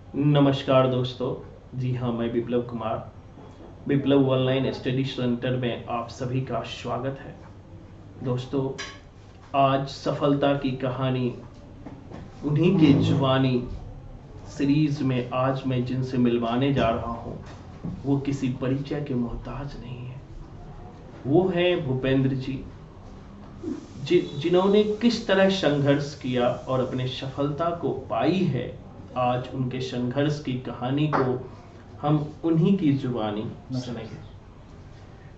नमस्कार दोस्तों। जी हाँ, मैं विप्लव कुमार। विप्लव ऑनलाइन स्टडी सेंटर में आप सभी का स्वागत है। दोस्तों, आज सफलता की कहानी उन्हीं की जुबानी सीरीज में आज मैं जिनसे मिलवाने जा रहा हूँ वो किसी परिचय के मोहताज नहीं है। वो है भूपेंद्र जी, जिन्होंने किस तरह संघर्ष किया और अपने सफलता को पाई है। आज उनके संघर्ष की कहानी को हम उन्हीं की जुबानी सुनेंगे।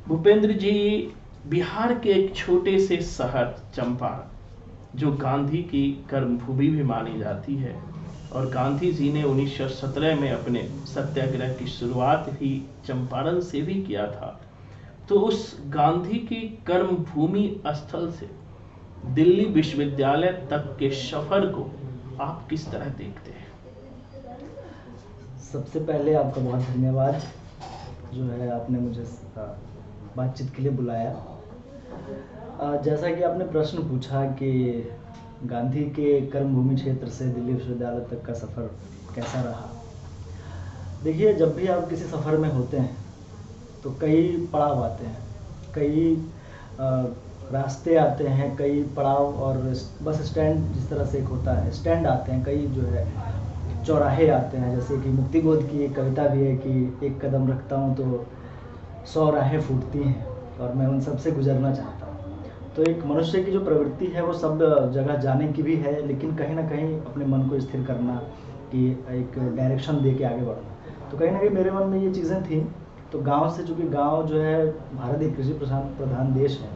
भूपेंद्र जी बिहार के एक छोटे से शहर चंपारण, जो गांधी की कर्मभूमि भी मानी जाती है, और गांधी जी ने 1917 में अपने सत्याग्रह की शुरुआत ही चंपारण से भी किया था। तो उस गांधी की कर्मभूमि स्थल से दिल्ली विश्वविद्यालय तक के सफर को आप किस तरह देखते हैं? सबसे पहले आपका बहुत धन्यवाद जो है आपने मुझे बातचीत के लिए बुलाया। जैसा कि आपने प्रश्न पूछा कि गांधी के कर्मभूमि क्षेत्र से दिल्ली विश्वविद्यालय तक का सफ़र कैसा रहा। देखिए, जब भी आप किसी सफ़र में होते हैं तो कई पड़ाव आते हैं, कई रास्ते आते हैं, कई पड़ाव और बस स्टैंड जिस तरह से एक होता है स्टैंड आते हैं, कई जो है चौराहे आते हैं। जैसे कि मुक्तिबोध की एक कविता भी है कि एक कदम रखता हूँ तो 100 राहें फूटती हैं और मैं उन सब से गुजरना चाहता हूँ। तो एक मनुष्य की जो प्रवृत्ति है वो सब जगह जाने की भी है, लेकिन कहीं ना कहीं अपने मन को स्थिर करना, कि एक डायरेक्शन दे के आगे बढ़ना। तो कहीं ना कहीं मेरे मन में ये चीज़ें थी। तो गांव से, चूँकि गांव जो है भारत एक कृषि प्रधान देश है,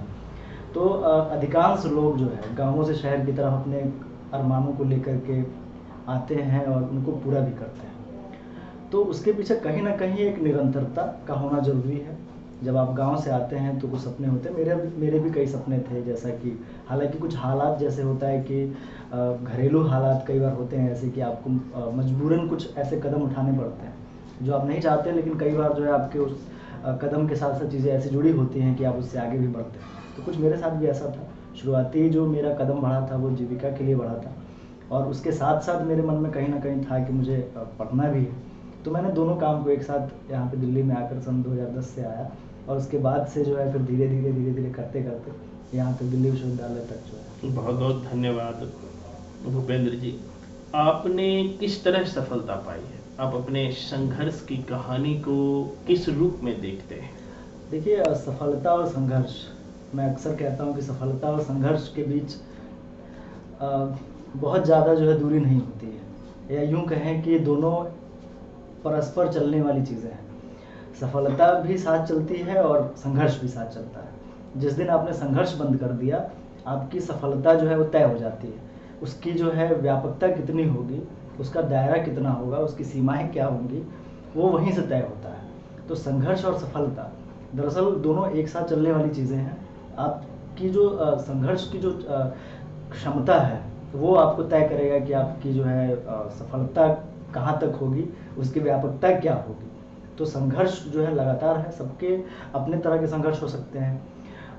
तो अधिकांश लोग जो है गाँवों से शहर की तरफ अपने अरमानों को लेकर के आते हैं और उनको पूरा भी करते हैं। तो उसके पीछे कहीं ना कहीं एक निरंतरता का होना ज़रूरी है। जब आप गांव से आते हैं तो कुछ सपने होते हैं, मेरे भी कई सपने थे। जैसा कि हालांकि कुछ हालात जैसे होता है कि घरेलू हालात कई बार होते हैं ऐसे कि आपको मजबूरन कुछ ऐसे कदम उठाने पड़ते हैं जो आप नहीं चाहते, लेकिन कई बार जो है आपके उस कदम के साथ साथ चीज़ें ऐसी जुड़ी होती हैं कि आप उससे आगे भी बढ़ते हैं। तो कुछ मेरे साथ भी ऐसा था। शुरुआती जो मेरा कदम बढ़ा था वो जीविका के लिए बढ़ा था, और उसके साथ साथ मेरे मन में कहीं ना कहीं था कि मुझे पढ़ना भी है। तो मैंने दोनों काम को एक साथ यहाँ पे दिल्ली में आकर सन 2010 से आया, और उसके बाद से जो है फिर धीरे धीरे करते करते यहाँ तक दिल्ली विश्वविद्यालय तक जो है। बहुत बहुत धन्यवाद भूपेंद्र जी। आपने किस तरह सफलता पाई है? आप अपने संघर्ष की कहानी को किस रूप में देखते हैं? देखिए, सफलता और संघर्ष, मैं अक्सर कहता हूँ कि सफलता और संघर्ष के बीच बहुत ज़्यादा जो है दूरी नहीं होती है, या यूँ कहें कि दोनों परस्पर चलने वाली चीज़ें हैं। सफलता भी साथ चलती है और संघर्ष भी साथ चलता है। जिस दिन आपने संघर्ष बंद कर दिया, आपकी सफलता जो है वो तय हो जाती है। उसकी जो है व्यापकता कितनी होगी, उसका दायरा कितना होगा, उसकी सीमाएं क्या होंगी, वो वहीं से तय होता है। तो संघर्ष और सफलता दरअसल दोनों एक साथ चलने वाली चीज़ें हैं। आपकी जो संघर्ष की जो क्षमता है वो आपको तय करेगा कि आपकी जो है सफलता कहाँ तक होगी, उसकी व्यापकता क्या होगी। तो संघर्ष जो है लगातार है, सबके अपने तरह के संघर्ष हो सकते हैं।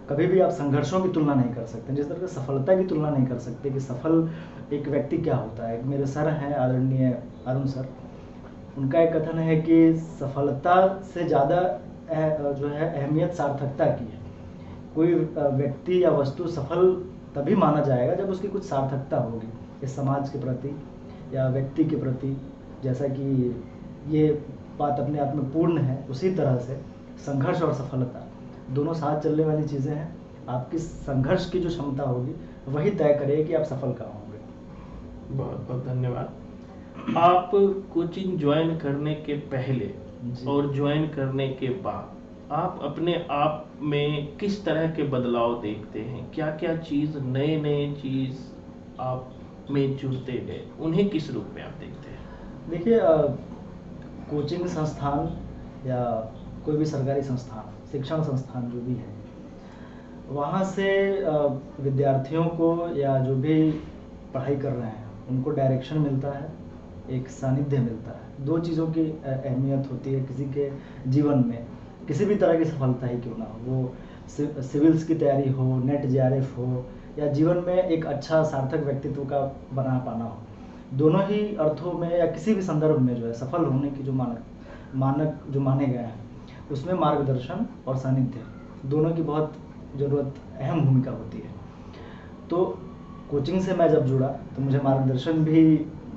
कभी भी आप संघर्षों की तुलना नहीं कर सकते, जिस तरह से सफलता की तुलना नहीं कर सकते कि सफल एक व्यक्ति क्या होता है। मेरे सर हैं आदरणीय अरुण सर, उनका एक कथन है कि सफलता से ज़्यादा जो है अहमियत सार्थकता की है। कोई व्यक्ति या वस्तु सफल तभी माना जाएगा जब उसकी कुछ सार्थकता होगी, इस समाज के प्रति या व्यक्ति के प्रति। जैसा कि ये बात अपने आप में पूर्ण है, उसी तरह से संघर्ष और सफलता दोनों साथ चलने वाली चीज़ें हैं। आपकी संघर्ष की जो क्षमता होगी वही तय करेगी कि आप सफल कहाँ होंगे। बहुत बहुत धन्यवाद। आप कोचिंग ज्वाइन करने के पहले और ज्वाइन करने के बाद आप अपने आप में किस तरह के बदलाव देखते हैं? क्या क्या चीज़, नए नए चीज़ आप में जुड़ते गए, उन्हें किस रूप में आप देखते हैं? देखिए, कोचिंग संस्थान या कोई भी सरकारी संस्थान, शिक्षण संस्थान जो भी है, वहाँ से विद्यार्थियों को या जो भी पढ़ाई कर रहे हैं उनको डायरेक्शन मिलता है, एक सानिध्य मिलता है। दो चीज़ों की अहमियत होती है किसी के जीवन में, किसी भी तरह की सफलता ही क्यों ना हो, वो सिविल्स की तैयारी हो, नेट जेआरएफ हो, या जीवन में एक अच्छा सार्थक व्यक्तित्व का बना पाना हो। दोनों ही अर्थों में या किसी भी संदर्भ में जो है सफल होने की जो मानक जो माने गए हैं, उसमें मार्गदर्शन और सानिध्य दोनों की बहुत ज़रूरत, अहम भूमिका होती है। तो कोचिंग से मैं जब जुड़ा तो मुझे मार्गदर्शन भी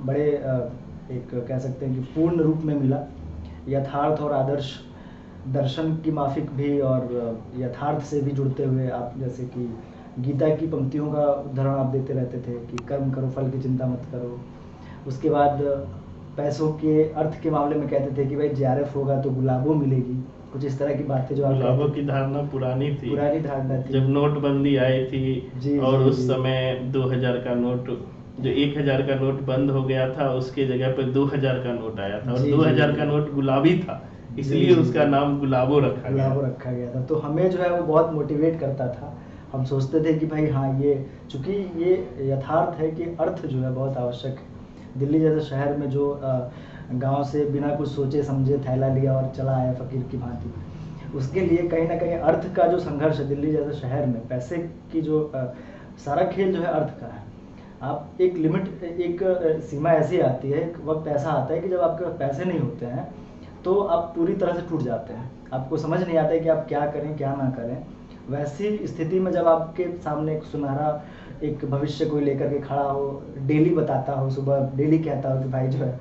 बड़े एक कह सकते हैं कि पूर्ण रूप में मिला। यथार्थ और आदर्श दर्शन की माफिक भी और यथार्थ से भी जुड़ते हुए, आप जैसे कि गीता की पंक्तियों का उदाहरण आप देते रहते थे कि कर्म करो फल की चिंता मत करो। उसके बाद पैसों के अर्थ के मामले में कहते थे कि भाई JRF होगा तो गुलाबों मिलेगी, कुछ इस तरह की बातें जो आप गुलाबों की धारणा पुरानी थी, पुरानी धारणा थी। जब नोटबंदी आई थी जी, और जी, उस जी। समय 2000 का नोट, जो 1000 का नोट बंद हो गया था, उसके जगह पे 2000 का नोट आया था और जी, 2000 जी, का जी। नोट गुलाबी था, जी, इसलिए जी, उसका जी। नाम गुलाबो रखा गया। गुलाबो रखा गया था। तो हमें जो है वो बहुत मोटिवेट करता था। हम सोचते थे कि भाई हाँ, ये चूँकि ये यथार्थ है कि अर्थ जो है बहुत आवश्यक है। दिल्ली जैसे शहर में जो गाँव से बिना कुछ सोचे समझे थैला लिया और चला आया फ़कीर की भांति, उसके लिए कहीं न कहीं अर्थ का जो संघर्ष है दिल्ली जैसे शहर में, पैसे की जो सारा खेल जो है अर्थ का है। आप एक लिमिट, एक सीमा ऐसी आती है, एक वक़्त ऐसा आता है कि जब आपके पास पैसे नहीं होते हैं, तो आप पूरी तरह से टूट जाते हैं। आपको समझ नहीं आता है कि आप क्या करें, क्या ना करें। वैसी स्थिति में जब आपके सामने एक सुनहरा एक भविष्य कोई लेकर के खड़ा हो, डेली बताता हो, सुबह डेली कहता हो कि भाई जो है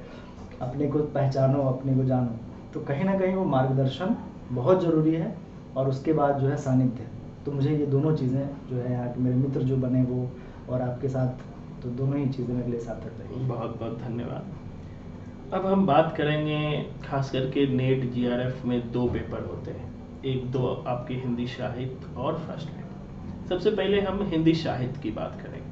अपने को पहचानो, अपने को जानो, तो कहीं न कहीं वो मार्गदर्शन बहुत ज़रूरी है और उसके बाद जो है सानिध्य। तो मुझे ये दोनों चीज़ें जो है यहाँ के मेरे मित्र जो बने वो और आपके साथ, तो दोनों ही चीज़ें मेरे लिए सार्थक रही। बहुत बहुत धन्यवाद। अब हम बात करेंगे खास करके नेट JRF में 2 पेपर होते हैं, एक तो आपके हिंदी साहित्य और फर्स्ट पेपर। सबसे पहले हम हिंदी साहित्य की बात करेंगे।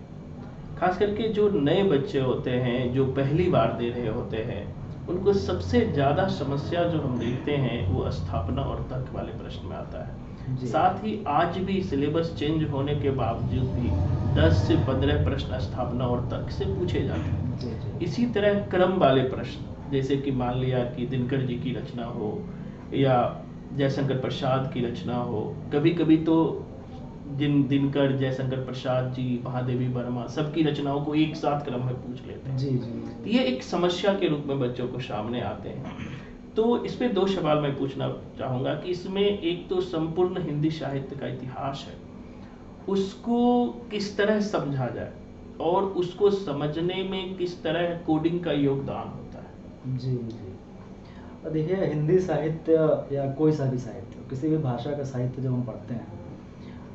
खास करके जो नए बच्चे होते हैं, जो पहली बार दे रहे होते हैं, उनको सबसे ज़्यादा समस्या जो हम देखते हैं वो स्थापना और तर्क वाले प्रश्न में आता है। जी। साथ ही आज भी सिलेबस चेंज होने के बावजूद भी 10 से 15 प्रश्न स्थापना और तर्क से पूछे जाते हैं। जी, जी। इसी तरह क्रम वाले प्रश्न, जैसे कि मान लिया कि दिनकर जी की रचना हो या जयशंकर प्रसाद की रचना हो, कभी कभी तो दिनकर, जयशंकर प्रसाद जी, महादेवी वर्मा, सबकी रचनाओं को एक साथ क्रम में पूछ लेते हैं। जी, जी। तो ये एक समस्या के रूप में बच्चों को सामने आते हैं। तो इस पे 2 सवाल मैं पूछना चाहूँगा कि इसमें एक तो संपूर्ण हिंदी साहित्य का इतिहास है, उसको किस तरह समझा जाए और उसको समझने में किस तरह कोडिंग का योगदान होता है। जी, जी। देखिए, हिंदी साहित्य या कोई सा भी साहित्य, किसी भी भाषा का साहित्य जब हम पढ़ते हैं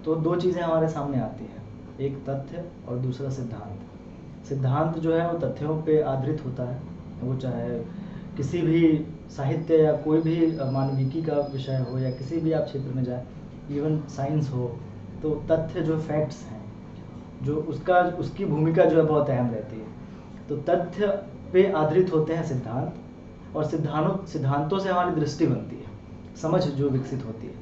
तो 2 चीज़ें हमारे सामने आती हैं, एक तथ्य और दूसरा सिद्धांत। सिद्धांत जो है वो तथ्यों पे आधारित होता है, वो चाहे किसी भी साहित्य या कोई भी मानविकी का विषय हो या किसी भी आप क्षेत्र में जाए, इवन साइंस हो, तो तथ्य जो फैक्ट्स हैं, जो उसकी भूमिका जो है बहुत अहम रहती है। तो तथ्य पे आधारित होते हैं सिद्धांत, और सिद्धांतों से हमारी दृष्टि बनती है, समझ जो विकसित होती है।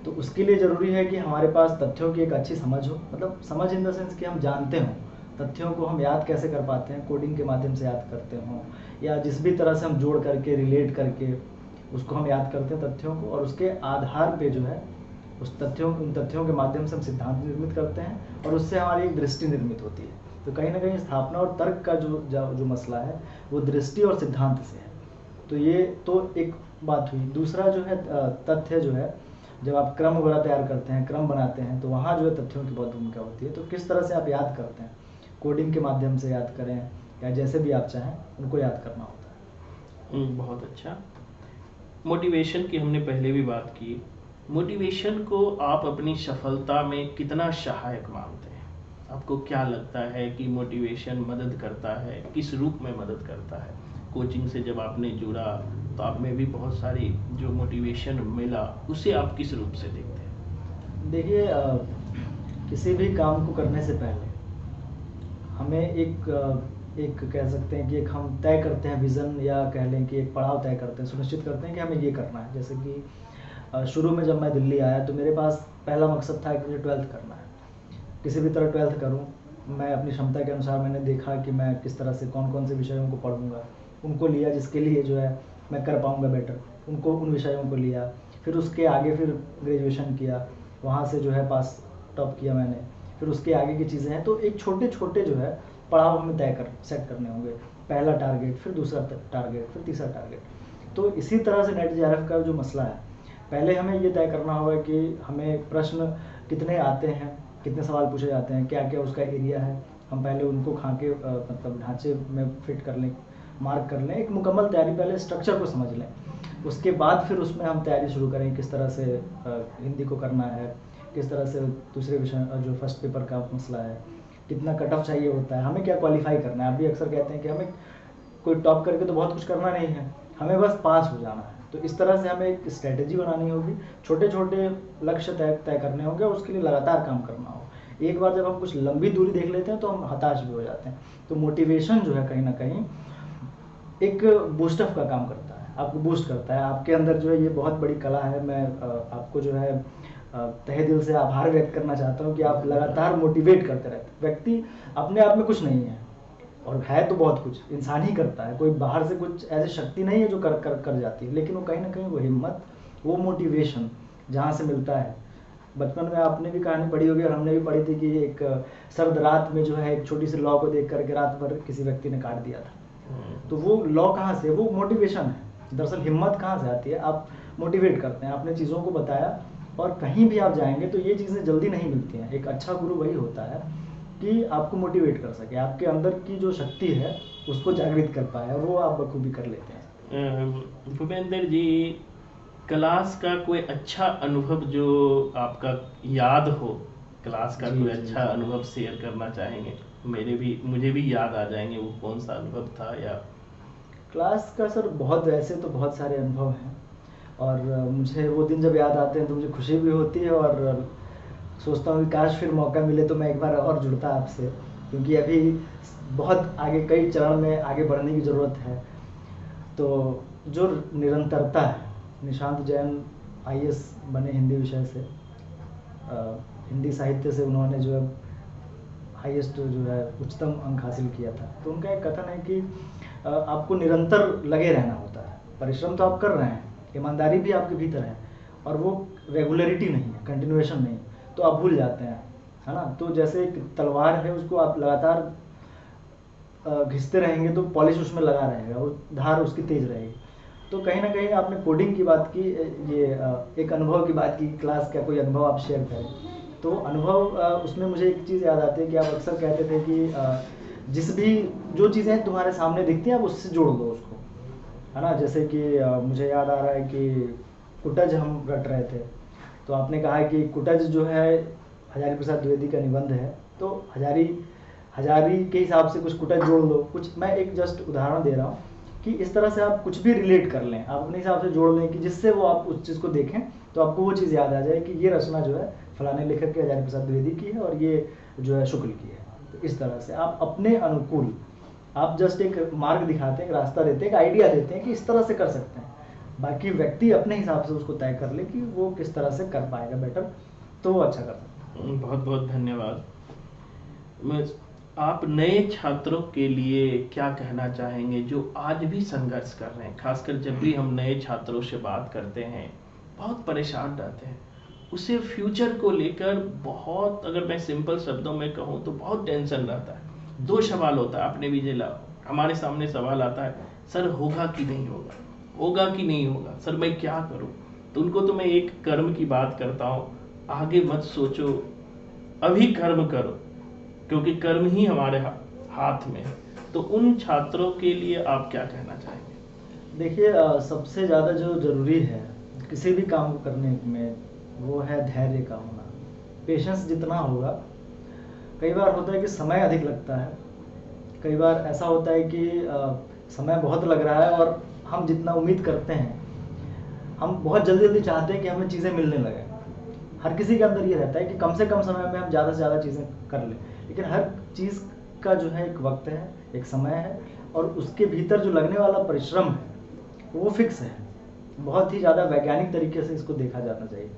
तो उसके लिए ज़रूरी है कि हमारे पास तथ्यों की एक अच्छी समझ हो, मतलब समझ इन द सेंस कि हम जानते हों तथ्यों को, हम याद कैसे कर पाते हैं, कोडिंग के माध्यम से याद करते हों, या जिस भी तरह से हम जोड़ करके रिलेट करके उसको हम याद करते हैं तथ्यों को, और उसके आधार पे जो है उन तथ्यों के माध्यम से हम सिद्धांत निर्मित करते हैं और उससे हमारी एक दृष्टि निर्मित होती है। तो कहीं ना कहीं स्थापना और तर्क का जो मसला है वो दृष्टि और सिद्धांत से है। तो ये तो एक बात हुई। दूसरा जो है तथ्य जो है, जब आप क्रम वगैरह तैयार करते हैं, क्रम बनाते हैं, तो वहाँ जो है तथ्यों की बहुत भूमिका होती है। तो किस तरह से आप याद करते हैं, कोडिंग के माध्यम से याद करें या जैसे भी आप चाहें, उनको याद करना होता है। बहुत अच्छा। मोटिवेशन की हमने पहले भी बात की। मोटिवेशन को आप अपनी सफलता में कितना सहायक मानते हैं? आपको क्या लगता है कि मोटिवेशन मदद करता है, किस रूप में मदद करता है? कोचिंग से जब आपने जुड़ा तो आप में भी बहुत सारी जो मोटिवेशन मिला, उसे आप किस रूप से देखते हैं? देखिए, किसी भी काम को करने से पहले हमें एक कह सकते हैं कि एक हम तय करते हैं विज़न, या कह लें कि एक पड़ाव तय करते हैं, सुनिश्चित करते हैं कि हमें ये करना है। जैसे कि शुरू में जब मैं दिल्ली आया तो मेरे पास पहला मकसद था कि मुझे 12th करना है, किसी भी तरह 12th करूं। मैं अपनी क्षमता के अनुसार मैंने देखा कि मैं किस तरह से कौन कौन से विषयों को पढ़ूंगा, उनको लिया जिसके लिए जो है मैं कर पाऊंगा बेटर, उन विषयों को लिया। फिर उसके आगे फिर ग्रेजुएशन किया, वहाँ से जो है पास टॉप किया मैंने। फिर उसके आगे की चीज़ें हैं। तो एक छोटे छोटे जो है पड़ाव हमें सेट करने होंगे। पहला टारगेट, फिर दूसरा टारगेट, फिर तीसरा टारगेट। तो इसी तरह से नेट जेआरएफ का जो मसला है, पहले हमें ये तय करना होगा कि हमें प्रश्न कितने आते हैं, कितने सवाल पूछे जाते हैं, क्या क्या उसका एरिया है। हम पहले उनको खाके मतलब ढांचे में फिट कर लें, मार्क कर लें, एक मुकम्मल तैयारी, पहले स्ट्रक्चर को समझ लें। उसके बाद फिर उसमें हम तैयारी शुरू करें, किस तरह से हिंदी को करना है, किस तरह से दूसरे विषय जो फर्स्ट पेपर का मसला है, कितना कट ऑफ चाहिए होता है, हमें क्या क्वालिफाई करना है। आप भी अक्सर कहते हैं कि हमें कोई टॉप करके तो बहुत कुछ करना नहीं है, हमें बस पास हो जाना है। तो इस तरह से हमें एक स्ट्रेटेजी बनानी होगी, छोटे छोटे लक्ष्य तय करने होंगे और उसके लिए लगातार काम करना होगा। एक बार जब हम कुछ लंबी दूरी देख लेते हैं तो हम हताश भी हो जाते हैं। तो मोटिवेशन जो है कहीं ना कहीं एक बूस्टअप का काम करता है, आपको बूस्ट करता है। आपके अंदर जो है ये बहुत बड़ी कला है। मैं आपको जो है तहे दिल से आभार व्यक्त करना चाहता हूँ कि आप लगातार मोटिवेट करते रहते हैं। व्यक्ति अपने आप में कुछ नहीं है, और है तो बहुत कुछ इंसान ही करता है। कोई बाहर से कुछ ऐसी शक्ति नहीं है जो कर जाती है, लेकिन वो कहीं ना कहीं वो हिम्मत, वो मोटिवेशन जहाँ से मिलता है। बचपन में आपने भी कहानी पढ़ी होगी और हमने भी पढ़ी थी कि एक सर्द रात में जो है एक छोटी सी लॉ को देख करके रात भर किसी व्यक्ति ने काट दिया था। तो वो लॉ कहाँ से, वो मोटिवेशन है। दरअसल हिम्मत कहाँ से आती है, आप मोटिवेट करते हैं, आपने चीज़ों को बताया। और कहीं भी आप जाएंगे तो ये चीज़ें जल्दी नहीं मिलती हैं। एक अच्छा गुरु वही होता है कि आपको मोटिवेट कर सके, आपके अंदर की जो शक्ति है उसको जागृत कर पाए, और वो आप बखूबी कर लेते हैं। भूपेंद्र जी, क्लास का कोई अच्छा अनुभव जो आपका याद हो, क्लास का कोई अच्छा अनुभव शेयर करना चाहेंगे? मुझे भी याद आ जाएंगे वो कौन सा अनुभव था। या क्लास का सर बहुत, वैसे तो बहुत सारे अनुभव हैं, और मुझे वो दिन जब याद आते हैं तो मुझे खुशी भी होती है, और सोचता हूँ कि काश फिर मौका मिले तो मैं एक बार और जुड़ता आपसे, क्योंकि अभी बहुत आगे कई चरण में आगे बढ़ने की ज़रूरत है। तो जो निरंतरता है, निशांत जैन आईएएस बने हिंदी विषय से, हिंदी साहित्य से उन्होंने जो है हाईएस्ट जो है उच्चतम अंक हासिल किया था। तो उनका एक कथन है कि आपको निरंतर लगे रहना होता है। परिश्रम तो आप कर रहे हैं, ईमानदारी भी आपके भीतर है, और वो रेगुलरिटी नहीं है, कंटिन्यूएशन नहीं, तो आप भूल जाते हैं, है ना। तो जैसे एक तलवार है, उसको आप लगातार घिसते रहेंगे तो पॉलिश उसमें लगा रहेगा, वो धार उसकी तेज रहेगी। तो कहीं ना कहीं आपने कोडिंग की बात की, ये एक अनुभव की बात की, क्लास का कोई अनुभव आप शेयर करें। तो अनुभव उसमें मुझे एक चीज़ याद आती है कि आप अक्सर कहते थे कि जिस भी जो चीज़ें तुम्हारे सामने दिखती हैं आप उससे जोड़ दो उसको, है ना। जैसे कि मुझे याद आ रहा है कि कुटज हम रट रहे थे, तो आपने कहा कि कुटज जो है हजारी प्रसाद द्विवेदी का निबंध है, तो हजारी के हिसाब से कुछ कुटज जोड़ लो कुछ। मैं एक जस्ट उदाहरण दे रहा हूँ कि इस तरह से आप कुछ भी रिलेट कर लें, आप अपने हिसाब से जोड़ लें कि जिससे वो आप उस चीज़ को देखें तो आपको वो चीज़ याद आ जाए कि ये रचना जो है फलाने लेखक के हजारी प्रसाद द्विवेदी की है और ये जो है शुक्ल की है। तो इस तरह से आप अपने अनुकूल, आप जस्ट एक मार्ग दिखाते हैं, एक रास्ता देते हैं, एक आइडिया देते हैं कि इस तरह से कर सकते हैं। बाकी व्यक्ति अपने हिसाब से उसको तय कर ले कि वो किस तरह से कर पाएगा बेटर, तो वो अच्छा कर सकता है। बहुत बहुत धन्यवाद। आप नए छात्रों के लिए क्या कहना चाहेंगे जो आज भी संघर्ष कर रहे हैं? खासकर जब भी हम नए छात्रों से बात करते हैं, बहुत परेशान रहते हैं, उसे फ्यूचर को लेकर बहुत, अगर मैं सिंपल शब्दों में कहूँ तो बहुत टेंशन रहता है। दो सवाल होता है, आपने भी झेला, हमारे सामने सवाल आता है, सर होगा कि नहीं होगा, होगा कि नहीं होगा, सर मैं क्या करूँ? तो उनको तो मैं एक कर्म की बात करता हूँ, आगे मत सोचो, अभी कर्म करो, क्योंकि कर्म ही हमारे हाथ में है। तो उन छात्रों के लिए आप क्या कहना चाहेंगे? देखिए, सबसे ज़्यादा जो ज़रूरी है किसी भी काम को करने में, वो है धैर्य का होना। पेशेंस जितना होगा, कई बार होता है कि समय अधिक लगता है, कई बार ऐसा होता है कि समय बहुत लग रहा है और हम जितना उम्मीद करते हैं, हम बहुत जल्दी जल्दी चाहते हैं कि हमें चीज़ें मिलने लगे। हर किसी के अंदर ये रहता है कि कम से कम समय में हम ज़्यादा से ज़्यादा चीज़ें कर लें, लेकिन हर चीज़ का जो है एक वक्त है, एक समय है, और उसके भीतर जो लगने वाला परिश्रम है वो फिक्स है। बहुत ही ज़्यादा वैज्ञानिक तरीके से इसको देखा जाना चाहिए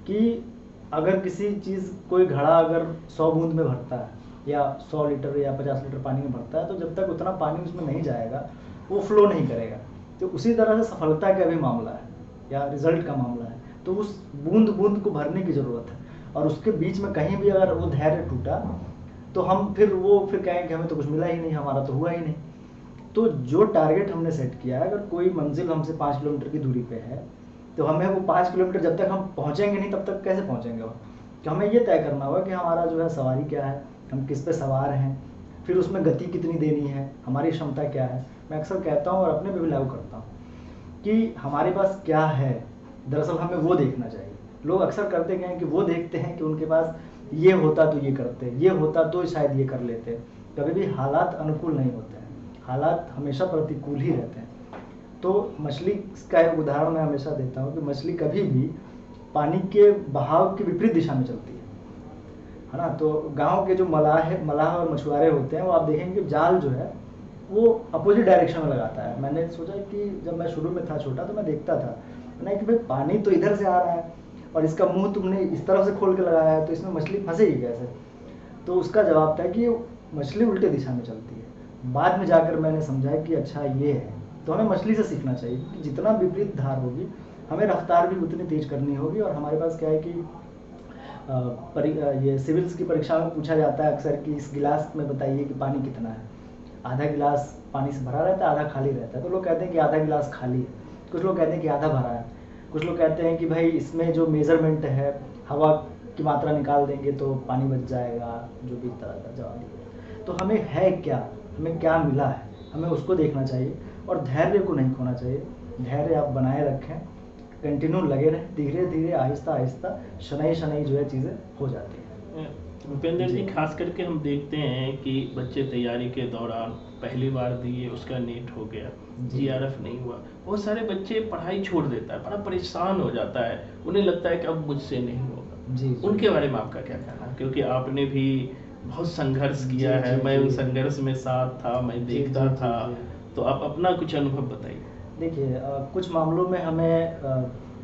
कि अगर किसी चीज़, कोई घड़ा अगर 100 बूंद में भरता है या 100 लीटर या 50 लीटर पानी में भरता है, तो जब तक उतना पानी उसमें नहीं जाएगा वो फ्लो नहीं करेगा। तो उसी तरह से सफलता का भी मामला है या रिजल्ट का मामला है, तो उस बूंद बूंद को भरने की ज़रूरत है, और उसके बीच में कहीं भी अगर वो धैर्य टूटा तो हम फिर कहेंगे हमें तो कुछ मिला ही नहीं, हमारा तो हुआ ही नहीं। तो जो टारगेट हमने सेट किया है, अगर कोई मंजिल हमसे 5 किलोमीटर की दूरी पे है, तो हमें वो 5 किलोमीटर जब तक हम पहुंचेंगे नहीं तब तक कैसे पहुंचेंगे वो। तो हमें ये तय करना होगा कि हमारा जो है सवारी क्या है, हम किस पे सवार हैं, फिर उसमें गति कितनी देनी है, हमारी क्षमता क्या है। मैं अक्सर कहता हूँ और अपने पे भी लागू करता हूँ कि हमारे पास क्या है, दरअसल हमें वो देखना चाहिए। लोग अक्सर करते क्या हैं कि वो देखते हैं कि उनके पास ये होता तो ये करते, ये होता तो शायद ये कर लेते। कभी भी हालात अनुकूल नहीं होते हैं, हालात हमेशा प्रतिकूल ही रहते हैं। तो मछली का एक उदाहरण मैं हमेशा देता हूँ कि मछली कभी भी पानी के बहाव की विपरीत दिशा में चलती है ना। तो गांव के जो मलाह और मछुआरे होते हैं, वो आप देखेंगे जाल जो है वो अपोजिट डायरेक्शन में लगाता है। मैंने सोचा कि जब मैं शुरू में था छोटा तो मैं देखता था, मैंने कि भाई पानी तो इधर से आ रहा है और इसका मुंह तुमने इस तरफ से खोल के लगाया है, तो इसमें मछली फंसेगी कैसे। तो उसका जवाब था कि मछली उल्टे दिशा में चलती है। बाद में जाकर मैंने समझा कि अच्छा ये है। तो हमें मछली से सीखना चाहिए कि जितना विपरीत धार होगी हमें रफ्तार भी उतनी तेज करनी होगी। और हमारे पास क्या है कि ये सिविल्स की परीक्षा में पूछा जाता है अक्सर कि इस गिलास में बताइए कि पानी कितना है। आधा गिलास पानी से भरा रहता है, आधा खाली रहता है। तो लोग कहते हैं कि आधा गिलास खाली है, कुछ लोग कहते हैं कि आधा भरा है, कुछ लोग कहते हैं कि भाई इसमें जो मेजरमेंट है हवा की मात्रा निकाल देंगे तो पानी बच जाएगा, जो भी तरह का जवाब दिया। तो हमें है क्या, हमें क्या मिला है, हमें उसको देखना चाहिए और धैर्य को नहीं खोना चाहिए। धैर्य आप बनाए रखें, कंटिन्यू लगे रहें, धीरे धीरे आहिस्ता आहिस्ता शनई शनई जो है चीज़ें हो जाती हैं। भूपेंद्र जी, खास करके हम देखते हैं कि बच्चे तैयारी के दौरान पहली बार दिए, उसका नेट हो गया, जीआरएफ नहीं हुआ, बहुत सारे बच्चे पढ़ाई छोड़ देता है, बड़ा परेशान हो जाता है, उन्हें लगता है कि अब मुझसे नहीं होगा। जी, उनके बारे में आपका क्या कहना है, क्योंकि आपने भी बहुत संघर्ष किया है, मैं उन संघर्ष में साथ था, मैं देखता था, तो आप अपना कुछ अनुभव बताइए। देखिए, कुछ मामलों में हमें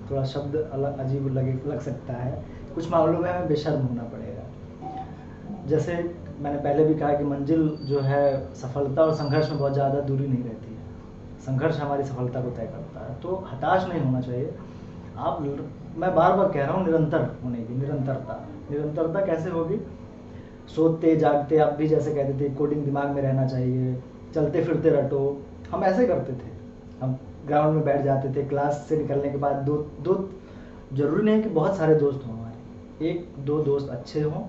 थोड़ा शब्द अलग अजीब लग सकता है, कुछ मामलों में हमें बेशर्म होना पड़ेगा। जैसे मैंने पहले भी कहा कि मंजिल जो है सफलता और संघर्ष में बहुत ज़्यादा दूरी नहीं रहती है, संघर्ष हमारी सफलता को तय करता है। तो हताश नहीं होना चाहिए। मैं बार बार कह रहा हूँ निरंतर होने की, निरंतरता कैसे होगी। सोते जागते आप भी जैसे कहते थे कोडिंग दिमाग में रहना चाहिए, चलते फिरते रटो, हम ऐसे करते थे। हम ग्राउंड में बैठ जाते थे, क्लास से निकलने के बाद दो जरूरी नहीं कि बहुत सारे दोस्त हों हमारे, 1-2 दोस्त अच्छे हों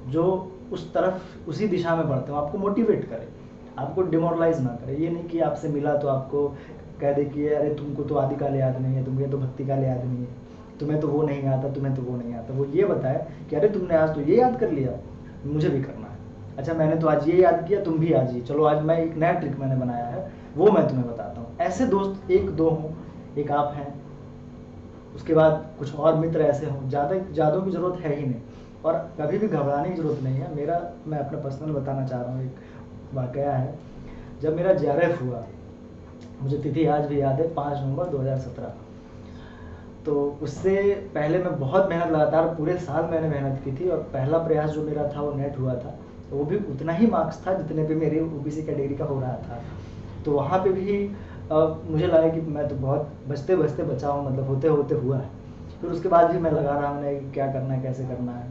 जो उस तरफ उसी दिशा में बढ़ते हो, आपको मोटिवेट करे, आपको डिमोरलाइज ना करे। ये नहीं कि आपसे मिला तो आपको कह दे कि अरे तुमको तो आदि काल याद नहीं है, तुम्हें तो भक्ति काल याद नहीं है, तुम्हें तो वो नहीं आता, तुम्हें तो वो नहीं आता। वो ये बताए कि अरे तुमने आज तो ये याद कर लिया, मुझे भी करना है। अच्छा मैंने तो आज ये याद किया, तुम भी आज ही चलो, आज मैं एक नया ट्रिक मैंने बनाया है, वो मैं तुम्हें बताता हूँ। ऐसे दोस्त 1-2 हों, एक आप हैं, उसके बाद कुछ और मित्र ऐसे हों, ज़्यादा की ज़रूरत है ही नहीं। और कभी भी घबराने की ज़रूरत नहीं है। मैं अपना पर्सनल बताना चाह रहा हूँ, एक वाकया है। जब मेरा जेआरएफ हुआ, मुझे तिथि आज भी याद है, 5 नवंबर 2017। तो उससे पहले मैं बहुत मेहनत, लगातार पूरे साल मैंने मेहनत की थी और पहला प्रयास जो मेरा था वो नेट हुआ था। तो वो भी उतना ही मार्क्स था जितने पे मेरे ओबीसी कैटेगरी का हो रहा था। तो वहाँ पे भी मुझे लगा कि मैं तो बहुत बचते बचते बचा हूँ, मतलब होते होते हुआ है। फिर उसके बाद भी मैं लगा रहा हूँ कि क्या करना है, कैसे करना है,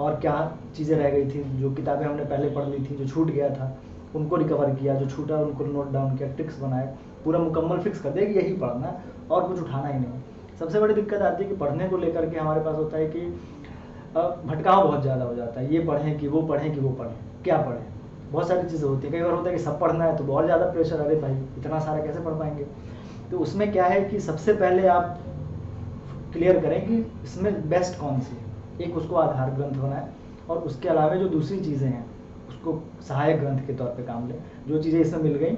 और क्या चीज़ें रह गई थी, जो किताबें हमने पहले पढ़ ली थी, जो छूट गया था उनको रिकवर किया, जो छूटा उनको नोट डाउन किया, ट्रिक्स बनाए, पूरा मुकम्मल फिक्स कर दिया कि यही पढ़ना है और कुछ उठाना ही नहीं। सबसे बड़ी दिक्कत आती है कि पढ़ने को लेकर के हमारे पास होता है कि भटकाव बहुत ज़्यादा हो जाता है, ये पढ़ें कि वो पढ़ें कि वो पढ़ें, क्या पढ़ें, बहुत सारी चीज़ें होती हैं। कई बार होता है कि सब पढ़ना है तो बहुत ज़्यादा प्रेशर, अरे भाई इतना सारा कैसे पढ़ पाएंगे। तो उसमें क्या है कि सबसे पहले आप क्लियर करें कि इसमें बेस्ट कौन सी है, एक उसको आधार ग्रंथ बनाए और उसके अलावा जो दूसरी चीज़ें हैं उसको सहायक ग्रंथ के तौर पे काम लें। जो चीज़ें इसमें मिल गई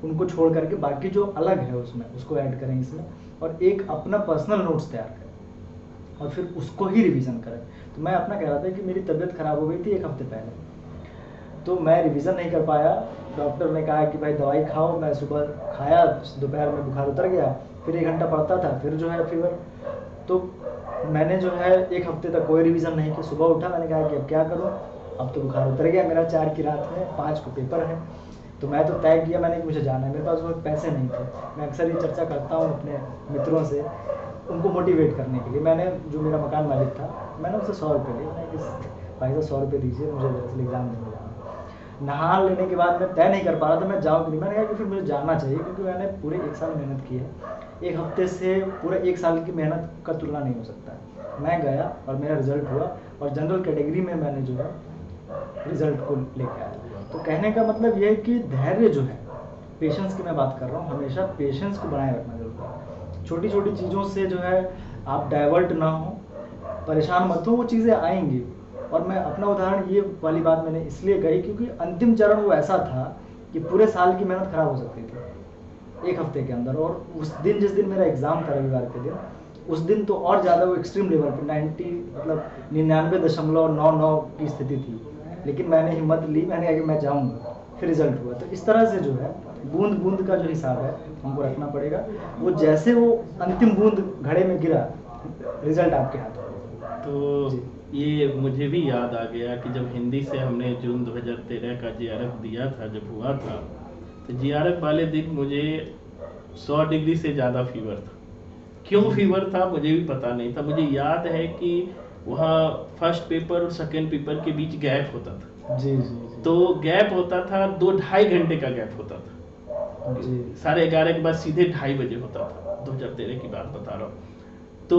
उनको छोड़ करके बाकी जो अलग है उसमें उसको ऐड करें इसमें, और एक अपना पर्सनल नोट्स तैयार करें और फिर उसको ही रिवीजन करें। तो मैं अपना कह रहा था कि मेरी तबीयत खराब हो गई थी 1 हफ्ते पहले, तो मैं रिवीजन नहीं कर पाया। डॉक्टर ने कहा कि भाई दवाई खाओ, मैं सुबह खाया, दोपहर में बुखार उतर गया, फिर 1 घंटा पढ़ता था, फिर जो है फीवर। तो मैंने जो है 1 हफ्ते तक कोई रिवीजन नहीं किया। सुबह उठा, मैंने कहा कि अब क्या करूँ, अब तो बुखार उतर गया मेरा, 4 की रात में, 5 को पेपर है। तो मैं तो तय किया मैंने कि मुझे जाना है। मेरे पास वो पैसे नहीं थे। मैं अक्सर ये चर्चा करता हूँ अपने मित्रों से, उनको मोटिवेट करने के लिए। मैंने, जो मेरा मकान मालिक था, मैंने उससे 100 रुपये लिए। मैंने कि भाई साहब 100 रुपये दीजिए, मुझे दरअसल एग्ज़ाम देने जाना। नहा लेने के बाद मैं तय नहीं कर पा रहा था मैं जाऊँ कि नहीं। मैंने कहा कि फिर मुझे जाना चाहिए, क्योंकि मैंने पूरे 1 साल मेहनत की है। 1 हफ्ते से पूरे 1 साल की मेहनत का तुलना नहीं हो सकता है। मैं गया और मेरा रिजल्ट हुआ, और जनरल कैटेगरी में मैंने जो है रिजल्ट को लेके आया। तो कहने का मतलब ये है कि धैर्य जो है, पेशेंस की मैं बात कर रहा हूँ, हमेशा पेशेंस को बनाए रखना जरूरी है। छोटी छोटी चीज़ों से जो है आप डाइवर्ट ना हो, परेशान मत हो, वो चीज़ें आएंगी। और मैं अपना उदाहरण ये वाली बात मैंने इसलिए कही क्योंकि अंतिम चरण वो ऐसा था कि पूरे साल की मेहनत खराब हो सकती थी 1 हफ्ते के अंदर। और उस दिन, जिस दिन मेरा एग्ज़ाम था रविवार के दिन, उस दिन तो और ज़्यादा वो एक्सट्रीम लेवल पे 90 मतलब 99.99 की स्थिति थी। लेकिन मैंने हिम्मत ली, मैंने कहा कि मैं जाऊँगा, फिर रिजल्ट हुआ। तो इस तरह से जो है बूंद बूंद का जो हिसाब है हमको रखना पड़ेगा। वो जैसे वो अंतिम बूंद घड़े में गिरा, रिजल्ट आपके हाथ में। तो ये मुझे भी याद आ गया कि जब हिंदी से हमने जून 2013 का जीआरएफ दिया था, जब हुआ था, तो जीआरएफ वाले दिन मुझे 100 डिग्री से ज़्यादा फीवर था। क्यों फीवर था मुझे भी पता नहीं था। मुझे याद है कि वहाँ फर्स्ट पेपर और सेकेंड पेपर के बीच गैप होता था। जी जी जी। तो गैप होता था 2-2.5 घंटे का गैप होता था। जी 11:30 के बाद सीधे 2:30 बजे होता था। 2013 की बात बता रहा हूँ। तो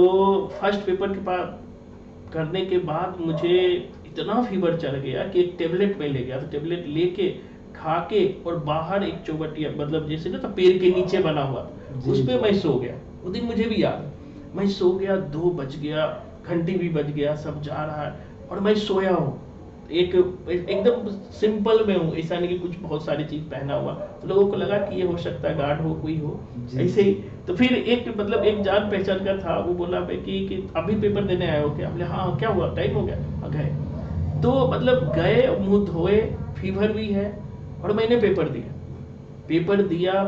फर्स्ट पेपर के बाद करने के बाद मुझे इतना फीवर चढ़ गया कि एक टेबलेट में ले गया। तो टेबलेट लेके खा के और बाहर एक चौबटिया, मतलब जैसे ना तो पेड़ के नीचे बना हुआ, उस पर मैं सो गया। उस दिन मुझे भी याद है, मैं सो गया, 2 बज गया, घंटी भी बज गया, सब जा रहा है और मैं सोया हूँ। एकदम सिंपल में हूँ, ऐसा नहीं कि कुछ बहुत सारी चीज पहना हुआ। तो लोगों को लगा कि ये हो सकता है गार्ड हो, कोई हो ऐसे ही। तो फिर एक मतलब एक जान पहचान का था, वो बोला कि अभी पेपर देने आए हो क्या? बोले हाँ, क्या हुआ, टाइम हो गया, गए। तो मतलब गए, मुंह धोए, फीवर भी है, और मैंने पेपर दिया।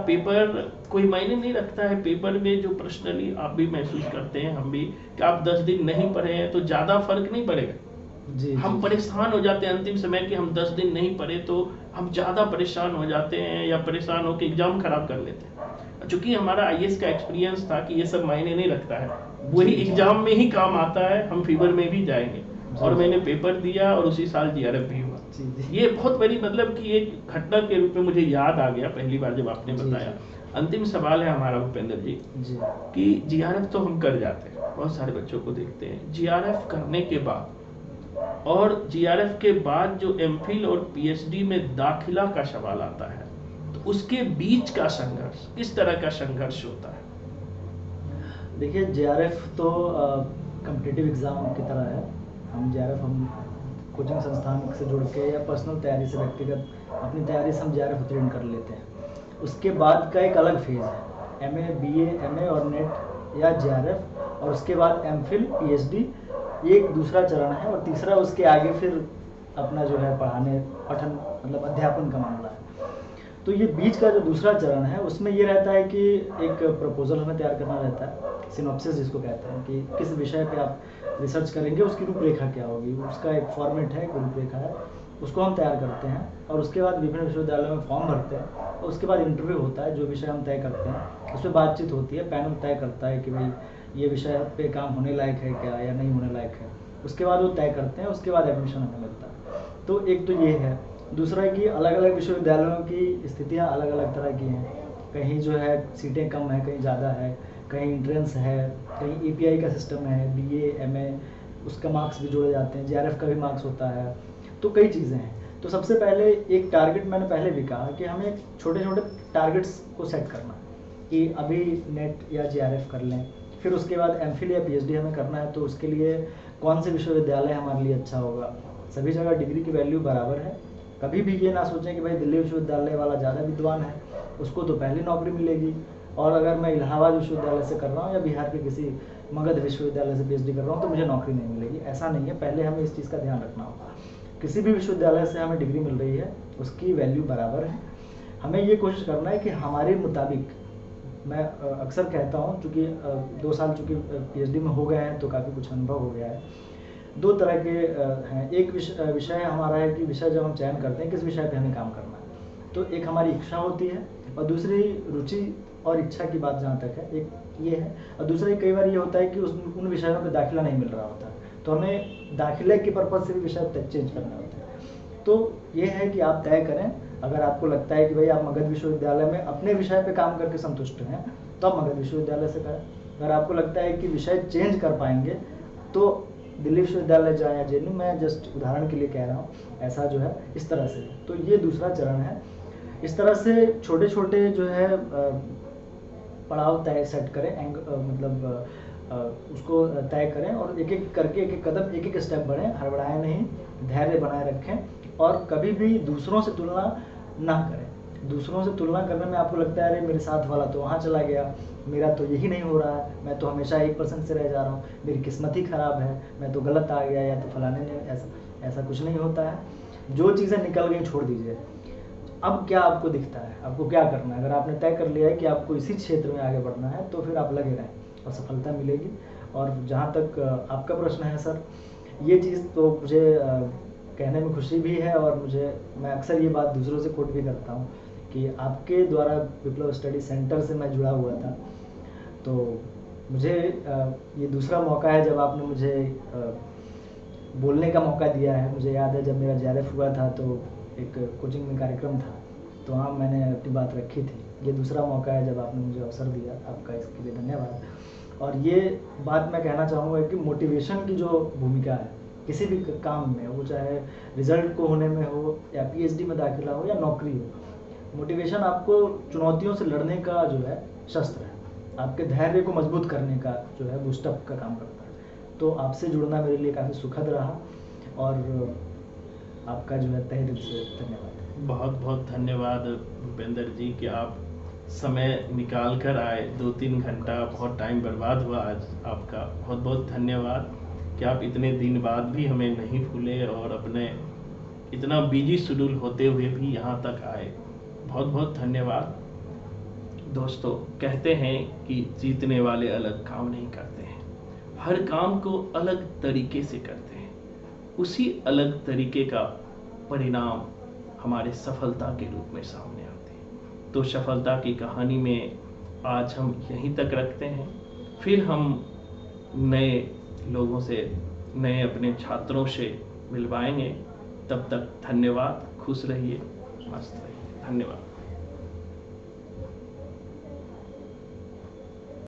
पेपर कोई मायने नहीं रखता है। पेपर में जो पर्सनली आप भी महसूस करते हैं, हम भी, कि आप 10 दिन नहीं पढ़े हैं तो ज़्यादा फर्क नहीं पड़ेगा। हम परेशान हो जाते हैं अंतिम समय कि हम 10 दिन नहीं पढ़े, तो हम ज़्यादा परेशान हो जाते हैं, या परेशान होकर एग्जाम खराब कर लेते हैं। चूंकि हमारा आईएएस का एक्सपीरियंस था कि ये सब मायने नहीं रखता है, वही एग्जाम में ही काम आता है, हम फीवर में भी जाएंगे। और मैंने पेपर दिया और उसी साल जीआरएफ भी हुआ। ये बहुत बड़ी मतलब कि एक घटना के रूप में मुझे याद आ गया पहली बार जब आपने बताया। अंतिम सवाल है हमारा भूपेंद्र जी कि जीआरएफ तो हम कर जाते हैं, बहुत सारे बच्चों को देखते हैं, जीआरएफ करने के बाद और जीआरएफ के बाद जो एमफिल और पीएचडी में दाखिला का सवाल आता है, तो उसके बीच का संघर्ष, किस तरह का संघर्ष होता है? देखिए, जेआरएफ तो कॉम्पिटिटिव एग्ज़ाम की तरह है। हम जेआरएफ हम कोचिंग संस्थान से जुड़ के या पर्सनल तैयारी से, व्यक्तिगत अपनी तैयारी से हम जेआरएफ उत्तीर्ण कर लेते हैं। उसके बाद का एक अलग फेज़ है, एमए, बीए, एमए और नेट या जेआरएफ, और उसके बाद एमफिल, पीएचडी, ये एक दूसरा चरण है। और तीसरा उसके आगे फिर अपना जो है पठन मतलब अध्यापन का मामला है। तो ये बीच का जो दूसरा चरण है, उसमें ये रहता है कि एक प्रपोजल हमें तैयार करना रहता है, सिनॉप्सिस जिसको कहते हैं, कि किस विषय पे आप रिसर्च करेंगे, उसकी रूपरेखा क्या होगी, उसका एक फॉर्मेट है, एक रूपरेखा है, उसको हम तैयार करते हैं। और उसके बाद विभिन्न विश्वविद्यालयों में फॉर्म भरते हैं, और उसके बाद इंटरव्यू होता है। जो विषय हम तय करते हैं उस पर बातचीत होती है, पैनल तय करता है कि भाई ये विषय पे काम होने लायक है क्या या नहीं होने लायक है। उसके बाद वो तय करते हैं, उसके बाद एडमिशन हमें मिलता है। तो एक तो ये है। दूसरा है कि अलग अलग विश्वविद्यालयों की स्थितियाँ अलग अलग तरह की हैं। कहीं जो है सीटें कम है, कहीं ज़्यादा है, कहीं इंट्रेंस है, कहीं ईपीआई का सिस्टम है, बीए, एमए, उसका मार्क्स भी जोड़े जाते हैं, जीआरएफ का भी मार्क्स होता है। तो कई चीज़ें हैं। तो सबसे पहले एक टारगेट, मैंने पहले भी कहा कि हमें छोटे छोटे टारगेट्स को सेट करना कि अभी नेट या जीआरएफ कर लें, फिर उसके बाद एमफिल या पीएचडी हमें करना है, तो उसके लिए कौन से विश्वविद्यालय हमारे लिए अच्छा होगा। सभी जगह डिग्री की वैल्यू बराबर है। कभी भी ये ना सोचें कि भाई दिल्ली विश्वविद्यालय वाला ज़्यादा विद्वान है, उसको तो पहली नौकरी मिलेगी, और अगर मैं इलाहाबाद विश्वविद्यालय से कर रहा हूँ या बिहार के किसी मगध विश्वविद्यालय से पीएचडी कर रहा हूँ तो मुझे नौकरी नहीं मिलेगी। ऐसा नहीं है, पहले हमें इस चीज़ का ध्यान रखना होगा। किसी भी विश्वविद्यालय से हमें डिग्री मिल रही है, उसकी वैल्यू बराबर है। हमें ये कोशिश करना है कि हमारे मुताबिक, मैं अक्सर कहता हूँ, चूँकि 2 साल चूँकि पीएचडी में हो गए हैं तो काफ़ी कुछ अनुभव हो गया है। 2 तरह के हैं। एक विषय हमारा है कि विषय जब हम चयन करते हैं किस विषय पे हमें काम करना है, तो एक हमारी इच्छा होती है, और दूसरी रुचि और इच्छा की बात जहाँ तक है, एक ये है। और दूसरा कई बार ये होता है कि उन विषयों पे दाखिला नहीं मिल रहा होता, तो हमें दाखिले के पर्पज़ से भी विषय चेंज करना होता है। तो ये है कि आप तय करें। अगर आपको लगता है कि भाई आप मगध विश्वविद्यालय में अपने विषय पे काम करके संतुष्ट हैं तो आप मगध विश्वविद्यालय से करें। अगर आपको लगता है कि विषय चेंज कर पाएंगे तो दिल्ली विश्वविद्यालय जाएं या जेएनयू, मैं जस्ट उदाहरण के लिए कह रहा हूँ, ऐसा जो है इस तरह से। तो ये दूसरा चरण है। इस तरह से छोटे छोटे जो है पड़ाव तय सेट करें, उसको तय करें और एक एक करके एक एक कदम एक एक स्टेप बढ़ें, हड़बड़ाएं नहीं, धैर्य बनाए रखें और कभी भी दूसरों से तुलना ना करें। दूसरों से तुलना करने में आपको लगता है अरे मेरे साथ वाला तो वहाँ चला गया, मेरा तो यही नहीं हो रहा है, मैं तो हमेशा 1% से रह जा रहा हूँ, मेरी किस्मत ही ख़राब है, मैं तो गलत आ गया, या तो फलाने ने ऐसा कुछ नहीं होता है। जो चीज़ें निकल गई छोड़ दीजिए। अब क्या आपको दिखता है, आपको क्या करना है? अगर आपने तय कर लिया है कि आपको इसी क्षेत्र में आगे बढ़ना है तो फिर आप लगे रहें और सफलता मिलेगी। और जहाँ तक आपका प्रश्न है सर, ये चीज़ तो मुझे कहने में खुशी भी है और मैं अक्सर ये बात दूसरों से कोट भी करता हूँ कि आपके द्वारा विप्लव स्टडी सेंटर से मैं जुड़ा हुआ था। तो मुझे ये दूसरा मौका है जब आपने मुझे बोलने का मौका दिया है। मुझे याद है जब मेरा JRF हुआ था तो एक कोचिंग में कार्यक्रम था, तो वहाँ मैंने अपनी बात रखी थी। ये दूसरा मौका है जब आपने मुझे अवसर दिया, आपका इसके लिए धन्यवाद। और ये बात मैं कहना चाहूँगा कि मोटिवेशन की जो भूमिका है किसी भी काम में, वो चाहे रिजल्ट को होने में हो या PhD में दाखिला हो या नौकरी हो, मोटिवेशन आपको चुनौतियों से लड़ने का जो है शस्त्र है, आपके धैर्य को मजबूत करने का जो है बूस्टअप का काम करता है। तो आपसे जुड़ना मेरे लिए काफ़ी सुखद रहा और आपका जो है तहे दिल से धन्यवाद। बहुत बहुत धन्यवाद भूपेंद्र जी कि आप समय निकाल कर आए। 2-3 घंटा बहुत टाइम बर्बाद हुआ आज आपका। बहुत बहुत धन्यवाद कि आप इतने दिन बाद भी हमें नहीं भूले और अपने इतना बिजी शेड्यूल होते हुए भी यहाँ तक आए। बहुत बहुत धन्यवाद। दोस्तों, कहते हैं कि जीतने वाले अलग काम नहीं करते हैं, हर काम को अलग तरीके से करते हैं। उसी अलग तरीके का परिणाम हमारे सफलता के रूप में सामने आते हैं। तो सफलता की कहानी में आज हम यहीं तक रखते हैं। फिर हम नए लोगों से, नए अपने छात्रों से मिलवाएंगे। तब तक धन्यवाद। खुश रहिए, मस्त रहिए। धन्यवाद।